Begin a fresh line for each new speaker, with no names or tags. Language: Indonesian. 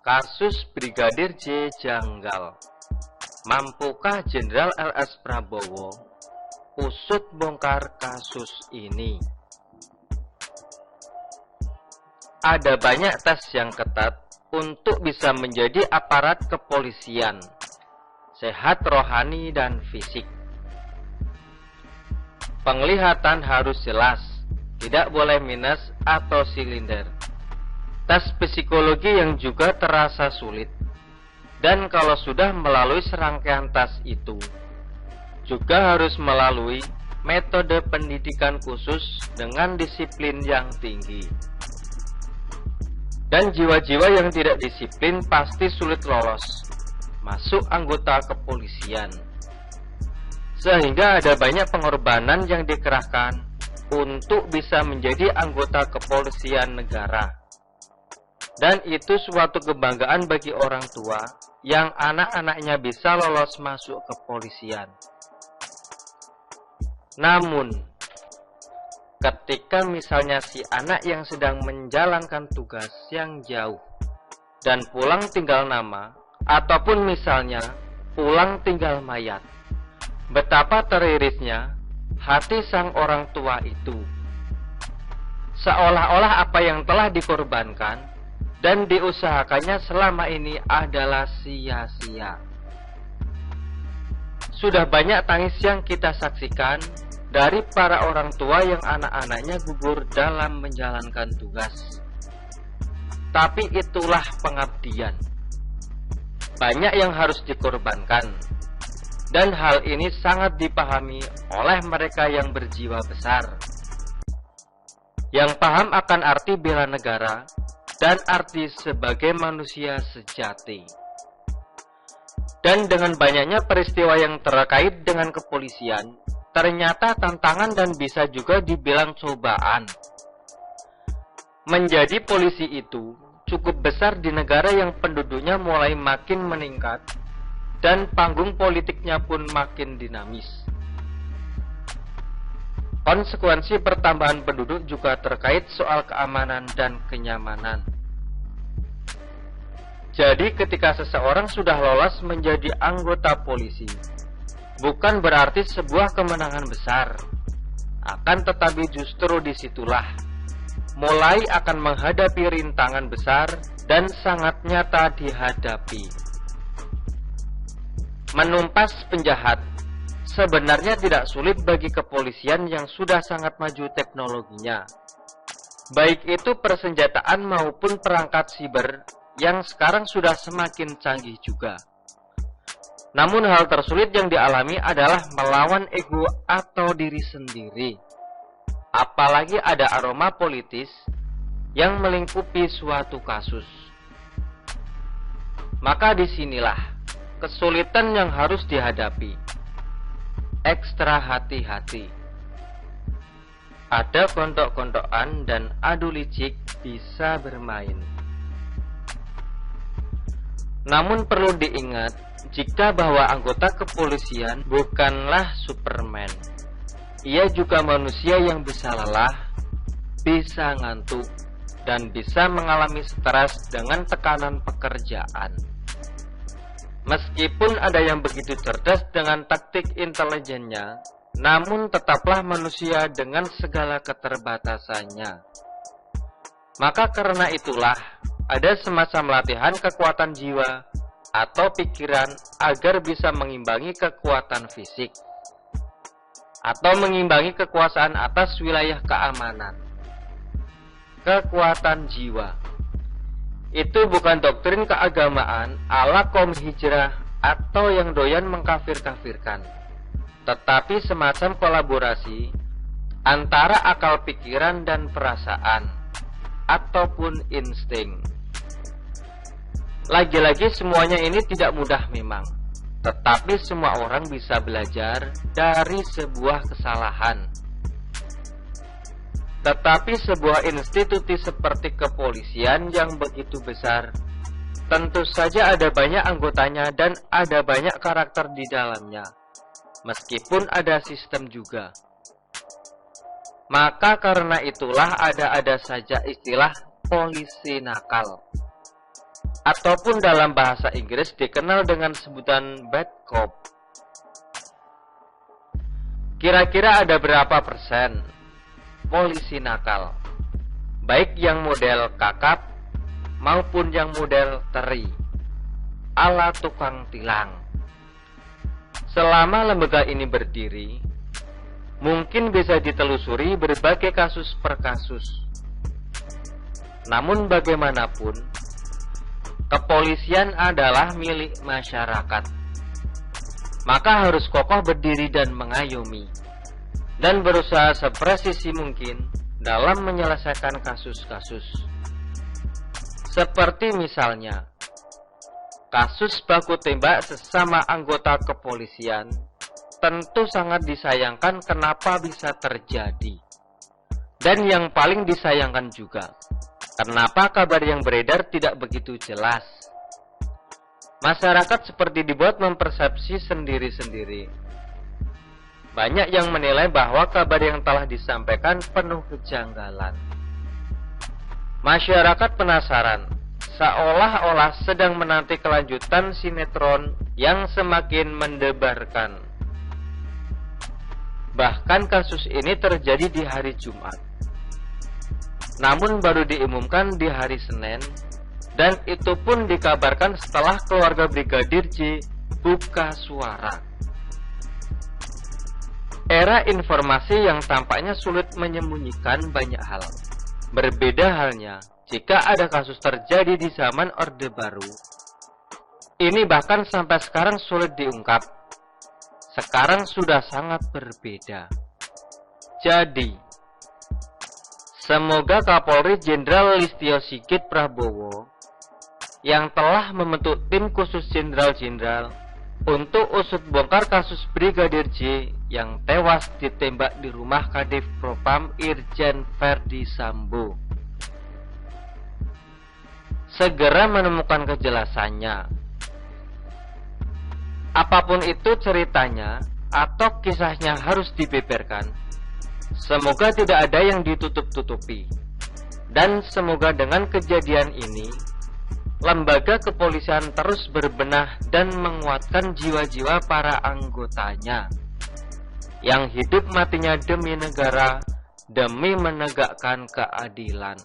Kasus Brigadir J janggal. Mampukah Jenderal LS Prabowo usut bongkar kasus ini? Ada banyak tes yang ketat untuk bisa menjadi aparat kepolisian, sehat rohani dan fisik. Penglihatan harus jelas, tidak boleh minus atau silinder. Tes psikologi yang juga terasa sulit. Dan kalau sudah melalui serangkaian tes itu, juga harus melalui metode pendidikan khusus dengan disiplin yang tinggi. Dan jiwa-jiwa yang tidak disiplin pasti sulit lolos masuk anggota kepolisian. Sehingga ada banyak pengorbanan yang dikerahkan untuk bisa menjadi anggota kepolisian negara. Dan itu suatu kebanggaan bagi orang tua yang anak-anaknya bisa lolos masuk kepolisian. Namun, ketika misalnya si anak yang sedang menjalankan tugas yang jauh dan pulang tinggal nama, ataupun misalnya pulang tinggal mayat, betapa teririsnya hati sang orang tua itu. Seolah-olah apa yang telah dikorbankan dan diusahakannya selama ini adalah sia-sia. Sudah banyak tangis yang kita saksikan dari para orang tua yang anak-anaknya gugur dalam menjalankan tugas. Tapi itulah pengabdian. Banyak yang harus dikorbankan. Dan hal ini sangat dipahami oleh mereka yang berjiwa besar, yang paham akan arti bela negara dan arti sebagai manusia sejati. Dan dengan banyaknya peristiwa yang terkait dengan kepolisian, ternyata tantangan dan bisa juga dibilang cobaan. Menjadi polisi itu cukup besar di negara yang penduduknya mulai makin meningkat dan panggung politiknya pun makin dinamis. Konsekuensi pertambahan penduduk juga terkait soal keamanan dan kenyamanan. Jadi ketika seseorang sudah lolos menjadi anggota polisi, bukan berarti sebuah kemenangan besar. Akan tetapi justru disitulah mulai akan menghadapi rintangan besar dan sangat nyata dihadapi. Menumpas penjahat sebenarnya tidak sulit bagi kepolisian yang sudah sangat maju teknologinya, baik itu persenjataan maupun perangkat siber yang sekarang sudah semakin canggih juga. Namun hal tersulit yang dialami adalah melawan ego atau diri sendiri. Apalagi ada aroma politis yang melingkupi suatu kasus. Maka disinilah kesulitan yang harus dihadapi. Ekstra hati-hati. Ada kontok-kontokan dan adu licik bisa bermain. Namun perlu diingat jika bahwa anggota kepolisian bukanlah Superman. Ia juga manusia yang bisa lelah, bisa ngantuk, dan bisa mengalami stres dengan tekanan pekerjaan. Meskipun ada yang begitu cerdas dengan taktik intelijennya, namun tetaplah manusia dengan segala keterbatasannya. Maka karena itulah, ada semacam latihan kekuatan jiwa atau pikiran agar bisa mengimbangi kekuatan fisik, atau mengimbangi kekuasaan atas wilayah keamanan. Kekuatan jiwa itu bukan doktrin keagamaan ala kaum hijrah atau yang doyan mengkafir-kafirkan, tetapi semacam kolaborasi antara akal pikiran dan perasaan ataupun insting. Lagi-lagi semuanya ini tidak mudah memang, tetapi semua orang bisa belajar dari sebuah kesalahan. Tetapi sebuah institusi seperti kepolisian yang begitu besar, tentu saja ada banyak anggotanya dan ada banyak karakter di dalamnya, meskipun ada sistem juga. Maka karena itulah ada saja istilah polisi nakal. ataupun dalam bahasa Inggris dikenal dengan sebutan bad cop. Kira-kira ada berapa persen polisi nakal, baik yang model kakap maupun yang model teri, ala tukang tilang? Selama lembaga ini berdiri, mungkin bisa ditelusuri berbagai kasus per kasus. Namun bagaimanapun, kepolisian adalah milik masyarakat. Maka harus kokoh berdiri dan mengayomi, dan berusaha sepresisi mungkin dalam menyelesaikan kasus-kasus. Seperti misalnya, kasus baku tembak sesama anggota kepolisian tentu sangat disayangkan kenapa bisa terjadi. Dan yang paling disayangkan juga, kenapa kabar yang beredar tidak begitu jelas. Masyarakat seperti dibuat mempersepsi sendiri-sendiri. Banyak yang menilai bahwa kabar yang telah disampaikan penuh kejanggalan. Masyarakat penasaran, seolah-olah sedang menanti kelanjutan sinetron yang semakin mendebarkan. Bahkan kasus ini terjadi di hari Jumat, namun baru diumumkan di hari Senin, dan itu pun dikabarkan setelah keluarga Brigadir J buka suara. Era informasi yang tampaknya sulit menyembunyikan banyak hal. Berbeda halnya jika ada kasus terjadi di zaman Orde Baru. Ini bahkan sampai sekarang sulit diungkap. Sekarang sudah sangat berbeda. Jadi, semoga Kapolri Jenderal Listio Sigit Prabowo yang telah membentuk tim khusus jenderal-jenderal untuk usut bongkar kasus Brigadir J yang tewas ditembak di rumah Kadif Propam Irjen Verdi Sambo segera menemukan kejelasannya. Apapun itu ceritanya atau kisahnya harus dibeberkan. Semoga tidak ada yang ditutup-tutupi. Dan semoga dengan kejadian ini, lembaga kepolisian terus berbenah dan menguatkan jiwa-jiwa para anggotanya yang hidup matinya demi negara, demi menegakkan keadilan.